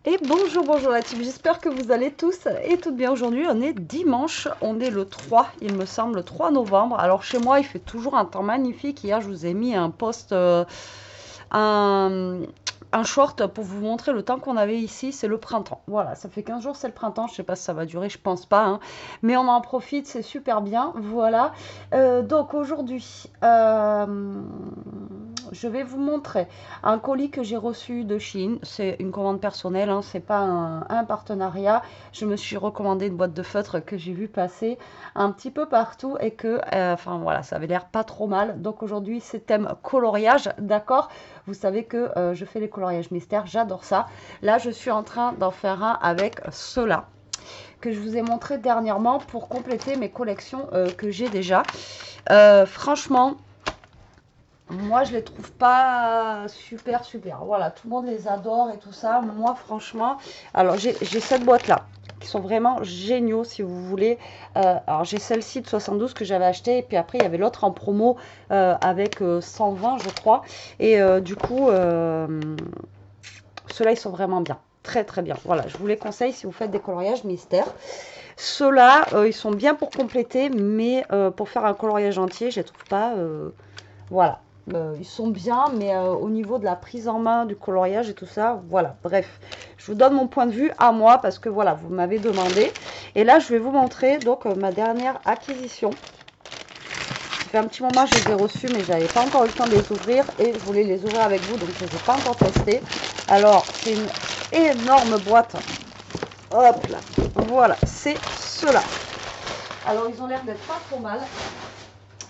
Et bonjour, bonjour la team, j'espère que vous allez tous et toutes bien. Aujourd'hui, on est dimanche, on est le 3, il me semble, le 3 novembre. Alors chez moi, il fait toujours un temps magnifique. Hier, je vous ai mis un post, un, un short pour vous montrer le temps qu'on avait ici. C'est le printemps. Voilà, ça fait 15 jours, c'est le printemps. Je sais pas si ça va durer, je pense pas, hein. Mais on en profite, c'est super bien. Voilà. Donc aujourd'hui, je vais vous montrer un colis que j'ai reçu de Chine. C'est une commande personnelle, hein, c'est pas un partenariat. Je me suis recommandé une boîte de feutres que j'ai vu passer un petit peu partout et que, enfin voilà, ça avait l'air pas trop mal. Donc aujourd'hui, c'est thème coloriage, d'accord? Vous savez que je fais les coloriages mystères, j'adore ça. Là, je suis en train d'en faire un avec ceux-là que je vous ai montré dernièrement pour compléter mes collections que j'ai déjà. Franchement, moi, je les trouve pas super, super. Voilà, tout le monde les adore et tout ça. Moi, franchement, alors j'ai cette boîte-là qui sont vraiment géniaux si vous voulez. Alors, j'ai celle-ci de 72 que j'avais acheté et puis après, il y avait l'autre en promo avec 120, je crois. Et du coup, ceux-là, ils sont vraiment bien. Très, très bien. Voilà, je vous les conseille si vous faites des coloriages mystères. Ceux-là, ils sont bien pour compléter, mais pour faire un coloriage entier, je les trouve pas. Voilà. Ils sont bien, mais au niveau de la prise en main, du coloriage et tout ça, voilà. Bref, je vous donne mon point de vue à moi parce que voilà, vous m'avez demandé. Et là, je vais vous montrer donc ma dernière acquisition. Ça fait un petit moment que je les ai reçus, mais j'avais pas encore eu le temps de les ouvrir et je voulais les ouvrir avec vous, donc je ne les ai pas encore testés. Alors, c'est une énorme boîte. Hop là, voilà, c'est ceux-là. Alors, ils ont l'air d'être pas trop mal.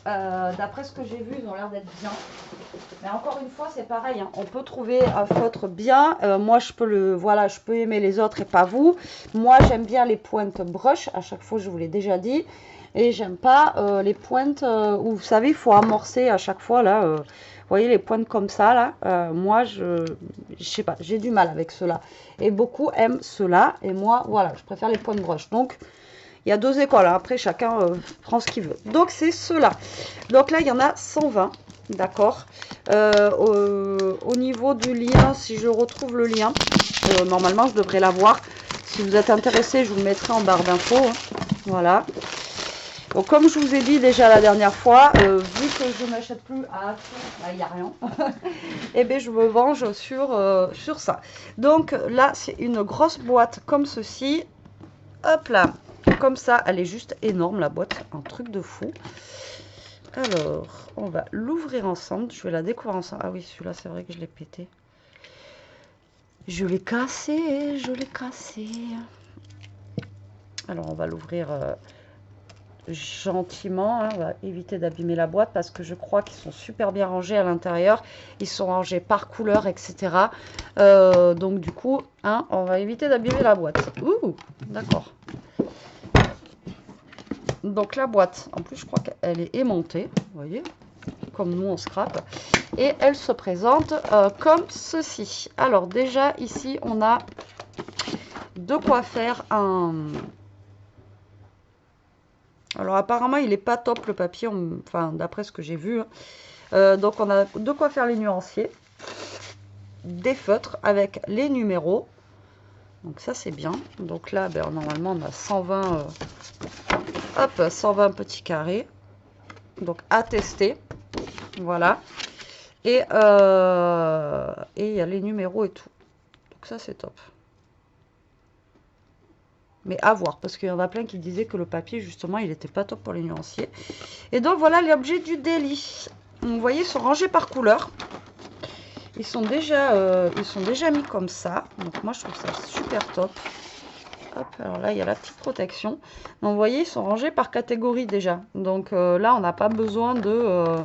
D'après ce que j'ai vu, ils ont l'air d'être bien. Mais encore une fois, c'est pareil, hein. On peut trouver un feutre bien. Moi, je peux voilà, je peux aimer les autres et pas vous. Moi, j'aime bien les pointes brush. À chaque fois, je vous l'ai déjà dit. Et j'aime pas les pointes où, vous savez, il faut amorcer à chaque fois là. Vous voyez les pointes comme ça là. Moi, je sais pas, j'ai du mal avec ceux-là. Et beaucoup aiment ceux-là. Et moi, voilà, je préfère les pointes brush. Donc il y a deux écoles, hein. Après chacun prend ce qu'il veut. Donc c'est ceux-là. Donc là il y en a 120, d'accord. Au niveau du lien, si je retrouve le lien, normalement je devrais l'avoir. Si vous êtes intéressé, je vous le mettrai en barre d'infos, hein. Voilà. Donc comme je vous ai dit déjà la dernière fois, vu que je n'achète plus à Action, il n'y a rien, et bien je me venge sur ça. Donc là c'est une grosse boîte comme ceci. Hop là, comme ça, elle est juste énorme la boîte, un truc de fou. Alors, on va l'ouvrir ensemble, je vais la découvrir ensemble. Ah oui, celui-là, c'est vrai que je l'ai pété. Je l'ai cassé, je l'ai cassé. Alors, on va l'ouvrir gentiment, hein. On va éviter d'abîmer la boîte parce que je crois qu'ils sont super bien rangés à l'intérieur. Ils sont rangés par couleur, etc. Donc, du coup, hein, on va éviter d'abîmer la boîte. Ouh, d'accord. Donc la boîte, en plus je crois qu'elle est aimantée, vous voyez, comme nous on scrape. Et elle se présente comme ceci. Alors déjà ici on a de quoi faire un... Alors apparemment il n'est pas top le papier, enfin d'après ce que j'ai vu, hein. Donc on a de quoi faire les nuanciers, des feutres avec les numéros. Donc ça c'est bien. Donc là ben, normalement on a 120, hop, 120 petits carrés. Donc à tester. Voilà. Et il y a les numéros et tout. Donc ça, c'est top. Mais à voir, parce qu'il y en a plein qui disaient que le papier, justement, il n'était pas top pour les nuanciers. Et donc, voilà les objets du délit. Vous voyez, ils sont rangés par couleur. Ils sont déjà mis comme ça. Donc, moi, je trouve ça super top. Hop, alors là, il y a la petite protection. Donc, vous voyez, ils sont rangés par catégorie déjà. Donc, là, on n'a pas besoin de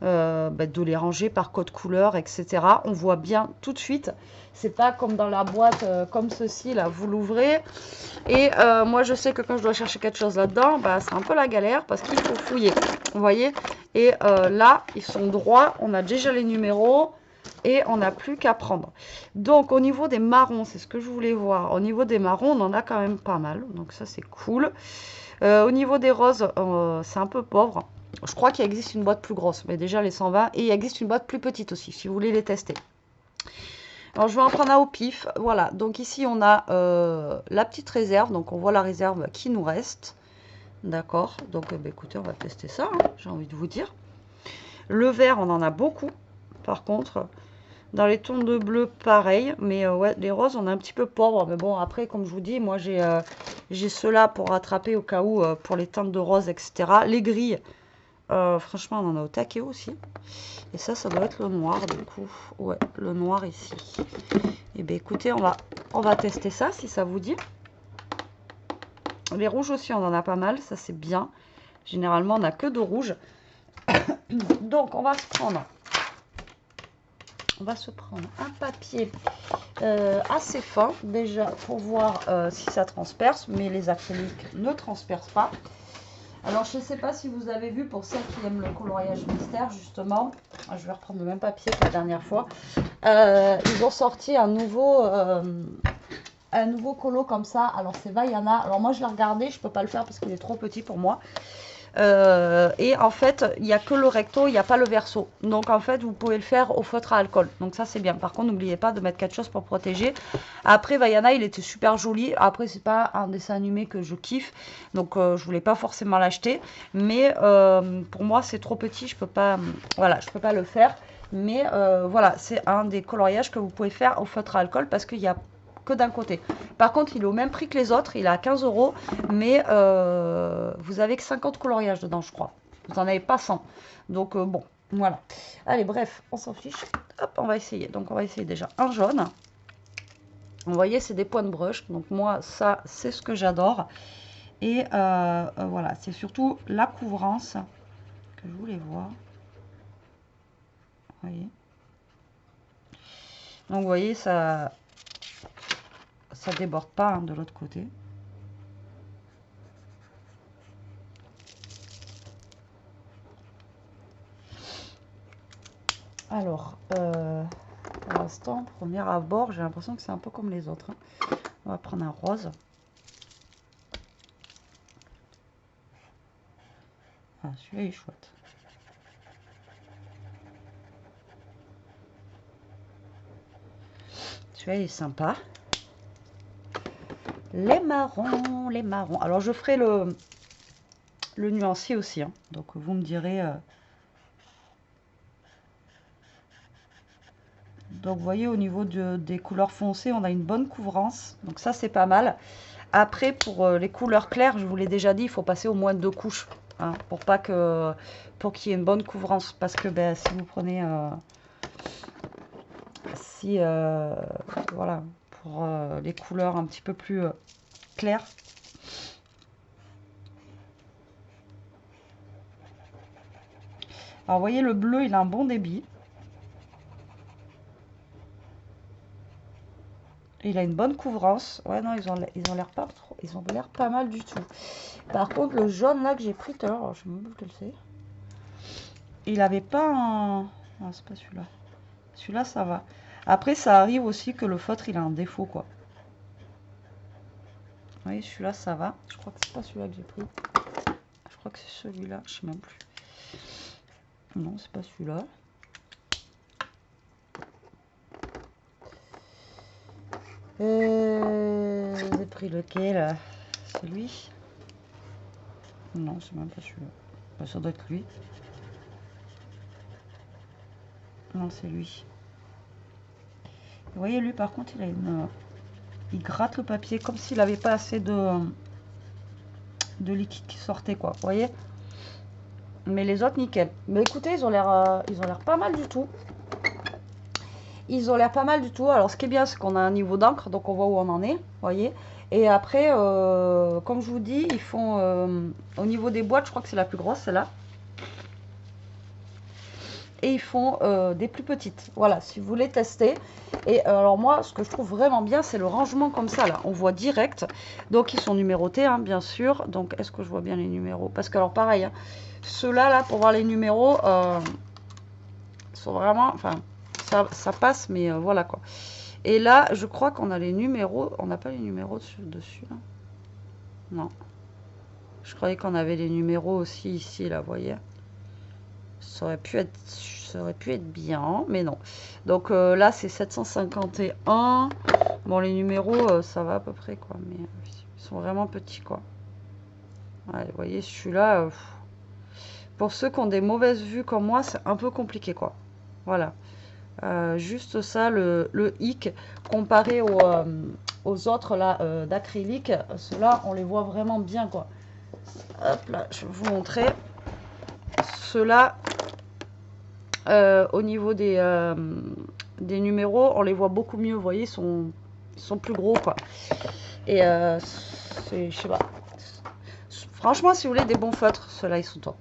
les ranger par code couleur, etc. On voit bien tout de suite. C'est pas comme dans la boîte comme ceci, là, vous l'ouvrez. Et moi, je sais que quand je dois chercher quelque chose là-dedans, bah, c'est un peu la galère parce qu'il faut fouiller. Vous voyez? Et là, ils sont droits. On a déjà les numéros et on n'a plus qu'à prendre. Donc, au niveau des marrons, c'est ce que je voulais voir. Au niveau des marrons, on en a quand même pas mal. Donc, ça, c'est cool. Au niveau des roses, c'est un peu pauvre. Je crois qu'il existe une boîte plus grosse, mais déjà les 120. Et il existe une boîte plus petite aussi, si vous voulez les tester. Alors, je vais en prendre un au pif. Voilà, donc ici, on a la petite réserve. Donc, on voit la réserve qui nous reste. D'accord, donc bah, écoutez, on va tester ça, hein, j'ai envie de vous dire. Le vert, on en a beaucoup. Par contre, dans les tons de bleu, pareil. Mais ouais, les roses, on est un petit peu pauvre. Mais bon, après, comme je vous dis, moi, j'ai ceux-là pour rattraper au cas où, pour les teintes de rose, etc. Les gris, franchement, on en a au taquet aussi. Et ça doit être le noir, du coup. Ouais, le noir ici. Et bien, écoutez, on va tester ça, si ça vous dit. Les rouges aussi, on en a pas mal. Ça, c'est bien. Généralement, on n'a que de rouge. Donc, on va se prendre un papier assez fin, déjà, pour voir si ça transperce. Mais les acryliques ne transpercent pas. Alors, je ne sais pas si vous avez vu, pour celles qui aiment le coloriage mystère, justement, je vais reprendre le même papier que la dernière fois. Ils ont sorti un nouveau colo comme ça. Alors, c'est Vaiana. Alors, moi, je l'ai regardé. Je ne peux pas le faire parce qu'il est trop petit pour moi. Et en fait, il n'y a que le recto, il n'y a pas le verso. Donc, en fait, vous pouvez le faire au feutre à alcool. Donc, ça, c'est bien. Par contre, n'oubliez pas de mettre quelque chose pour protéger. Après, Vaiana, il était super joli. Après, c'est pas un dessin animé que je kiffe. Donc, je voulais pas forcément l'acheter. Mais pour moi, c'est trop petit. Je peux pas, voilà, je peux pas le faire. Mais voilà, c'est un des coloriages que vous pouvez faire au feutre à alcool parce qu'il y a que d'un côté. Par contre, il est au même prix que les autres, il est à 15 €, mais vous avez que 50 coloriages dedans, je crois. Vous n'en avez pas 100. Donc, bon, voilà. Allez, bref, on s'en fiche. Hop, on va essayer. Donc, on va essayer déjà un jaune. Vous voyez, c'est des points de brush. Donc, moi, ça, c'est ce que j'adore. Et voilà, c'est surtout la couvrance que je voulais voir. Vous voyez. Donc, vous voyez, ça déborde pas hein, de l'autre côté. Alors, pour l'instant, premier abord, j'ai l'impression que c'est un peu comme les autres. Hein. On va prendre un rose. Ah, celui-là, il est chouette. Celui-là, il est sympa. Les marrons, les marrons. Alors, je ferai le nuancier aussi. Hein. Donc, vous me direz... Donc, vous voyez, au niveau des couleurs foncées, on a une bonne couvrance. Donc, ça, c'est pas mal. Après, pour les couleurs claires, je vous l'ai déjà dit, il faut passer au moins 2 couches. Hein, pour qu'il y ait une bonne couvrance. Parce que ben, si vous prenez... voilà, pour les couleurs un petit peu plus claires. Alors, vous voyez, le bleu, il a un bon débit. Il a une bonne couvrance. Ouais, non, ils ont l'air pas trop. Ils ont l'air pas mal du tout. Par contre, le jaune là que j'ai pris tout à l'heure, je sais même pas lequel c'est. Il avait pas un. Ah, c'est pas celui-là. Celui-là, ça va. Après, ça arrive aussi que le feutre, il a un défaut, quoi. Vous voyez, celui-là, ça va. Je crois que c'est pas celui-là que j'ai pris. Je crois que c'est celui-là. Je sais même plus. Non, c'est pas celui-là. J'ai pris lequel? Celui? Non, c'est même pas celui-là. Bah, ça doit être lui. Non, c'est lui. Vous voyez, lui, par contre, il gratte le papier comme s'il n'avait pas assez de liquide qui sortait, quoi. Vous voyez? Mais les autres, nickel. Mais écoutez, ils ont l'air pas mal du tout. Ils ont l'air pas mal du tout. Alors, ce qui est bien, c'est qu'on a un niveau d'encre, donc on voit où on en est, vous voyez. Et après, comme je vous dis, ils font, au niveau des boîtes, je crois que c'est la plus grosse, celle-là. Et ils font des plus petites. Voilà, si vous voulez tester. Et alors moi, ce que je trouve vraiment bien, c'est le rangement comme ça, là. On voit direct. Donc, ils sont numérotés, hein, bien sûr. Donc, est-ce que je vois bien les numéros? Parce que, alors, pareil, hein, ceux-là, là, pour voir les numéros, sont vraiment... Enfin, ça passe, mais voilà, quoi. Et là, je crois qu'on a les numéros. On n'a pas les numéros dessus, là. Non. Je croyais qu'on avait les numéros aussi ici, là, vous voyez. Ça aurait pu être ça aurait pu être bien, mais non. Donc là, c'est 751. Bon, les numéros, ça va à peu près, quoi. Mais ils sont vraiment petits, quoi. Ouais, vous voyez, celui-là, pour ceux qui ont des mauvaises vues comme moi, c'est un peu compliqué, quoi. Voilà. Juste ça, le hic, comparé aux autres là d'acrylique, ceux-là, on les voit vraiment bien, quoi. Hop là, je vais vous montrer. Ceux-là, au niveau des numéros, on les voit beaucoup mieux. Vous voyez, ils sont plus gros, quoi. Et je sais pas. Franchement, si vous voulez des bons feutres, ceux-là, ils sont top.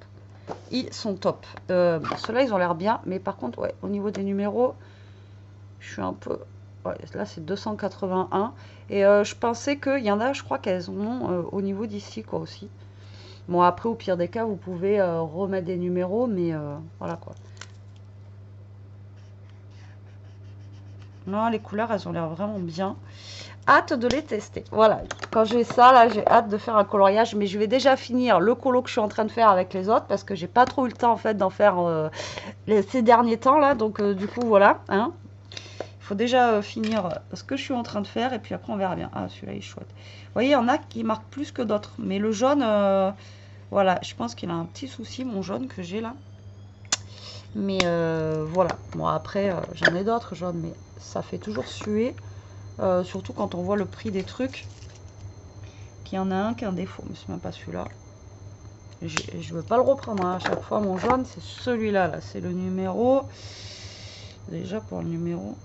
Ils sont top. Ceux-là, ils ont l'air bien. Mais par contre, ouais, au niveau des numéros, je suis un peu... Ouais, là, c'est 281. Et je pensais qu'il y en a, je crois qu'elles en ont au niveau d'ici, quoi, aussi. Bon, après, au pire des cas, vous pouvez remettre des numéros, mais voilà, quoi. Non, les couleurs, elles ont l'air vraiment bien. Hâte de les tester. Voilà, quand j'ai ça, là, j'ai hâte de faire un coloriage. Mais je vais déjà finir le colo que je suis en train de faire avec les autres, parce que j'ai pas trop eu le temps, en fait, d'en faire ces derniers temps, là. Donc, du coup, voilà, hein. Il faut déjà finir ce que je suis en train de faire, et puis après, on verra bien. Ah, celui-là, il est chouette. Vous voyez, il y en a qui marquent plus que d'autres. Mais le jaune... voilà, je pense qu'il a un petit souci, mon jaune que j'ai là. Mais voilà. Bon, après, j'en ai d'autres jaunes, mais ça fait toujours suer. Surtout quand on voit le prix des trucs. Qu'il y en a un qui a un défaut, mais c'est même pas celui-là. Je veux pas le reprendre, hein. À chaque fois, mon jaune, c'est celui-là. Là, c'est le numéro. Déjà, pour le numéro...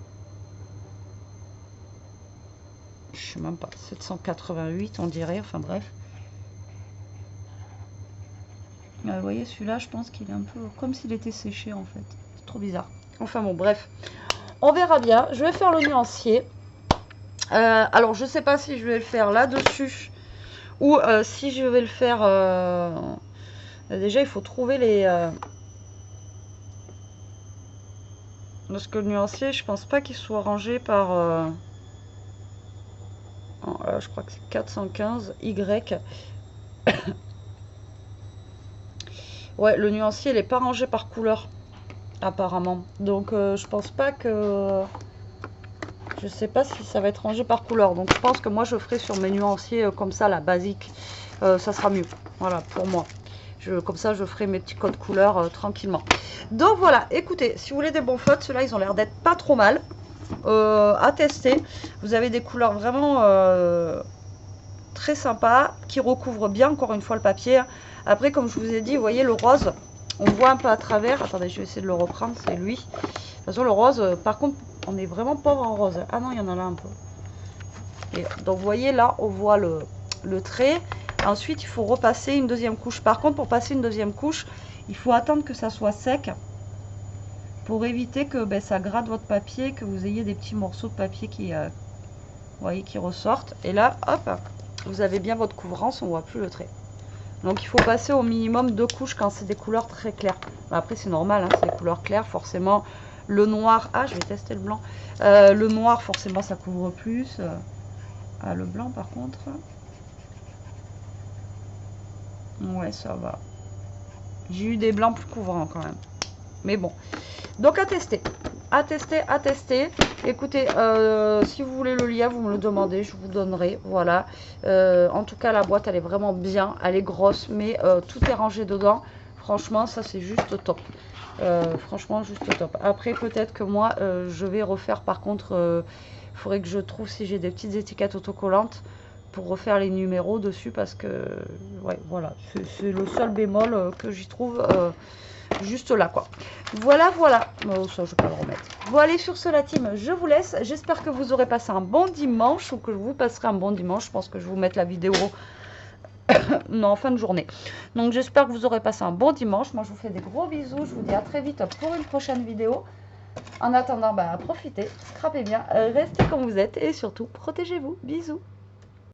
Je sais même pas. 788, on dirait. Enfin, bref. Vous voyez, celui-là, je pense qu'il est un peu comme s'il était séché, en fait. C'est trop bizarre. Enfin bon, bref. On verra bien. Je vais faire le nuancier. Alors, je sais pas si je vais le faire là-dessus ou si je vais le faire... déjà, il faut trouver les... Parce que le nuancier, je pense pas qu'il soit rangé par... là, je crois que c'est 415 Y. Ouais, le nuancier, il n'est pas rangé par couleur, apparemment. Donc, je pense pas que... Je sais pas si ça va être rangé par couleur. Donc, je pense que moi, je ferai sur mes nuanciers comme ça, la basique. Ça sera mieux. Voilà, pour moi. Comme ça, je ferai mes petits codes couleurs tranquillement. Donc, voilà. Écoutez, si vous voulez des bons feutres, ceux-là, ils ont l'air d'être pas trop mal. À tester. Vous avez des couleurs vraiment très sympas qui recouvrent bien, encore une fois, le papier. Après, comme je vous ai dit, vous voyez le rose, on voit un peu à travers. Attendez, je vais essayer de le reprendre, c'est lui. De toute façon, le rose, par contre, on est vraiment pauvre en rose. Ah non, il y en a là un peu. Et donc, vous voyez, là, on voit le trait. Ensuite, il faut repasser une deuxième couche. Par contre, pour passer une deuxième couche, il faut attendre que ça soit sec pour éviter que ça gratte votre papier, que vous ayez des petits morceaux de papier qui, vous voyez, qui ressortent. Et là, hop, vous avez bien votre couvrance, on ne voit plus le trait. Donc il faut passer au minimum 2 couches quand c'est des couleurs très claires. Après c'est normal, hein, c'est des couleurs claires, forcément le noir... Ah, je vais tester le blanc. Le noir, forcément, ça couvre plus. Ah, le blanc par contre... Ouais, ça va. J'ai eu des blancs plus couvrants quand même. Mais bon. Donc à tester. À tester, à tester. Écoutez, si vous voulez le lien, vous me le demandez, je vous donnerai. Voilà. En tout cas, la boîte, elle est vraiment bien. Elle est grosse, mais tout est rangé dedans. Franchement, ça, c'est juste top. Franchement, juste top. Après, peut-être que moi, je vais refaire, par contre, il faudrait que je trouve si j'ai des petites étiquettes autocollantes pour refaire les numéros dessus, parce que, ouais, voilà. C'est le seul bémol que j'y trouve... juste là, quoi. Voilà, voilà. Oh, ça, je vais pas le remettre. Bon, allez, sur ce, la team, je vous laisse. J'espère que vous aurez passé un bon dimanche, ou que vous passerez un bon dimanche. Je pense que je vais vous mettre la vidéo non, en fin de journée. Donc, j'espère que vous aurez passé un bon dimanche. Moi, je vous fais des gros bisous. Je vous dis à très vite pour une prochaine vidéo. En attendant, profitez, scrapez bien, restez comme vous êtes et surtout, protégez-vous. Bisous.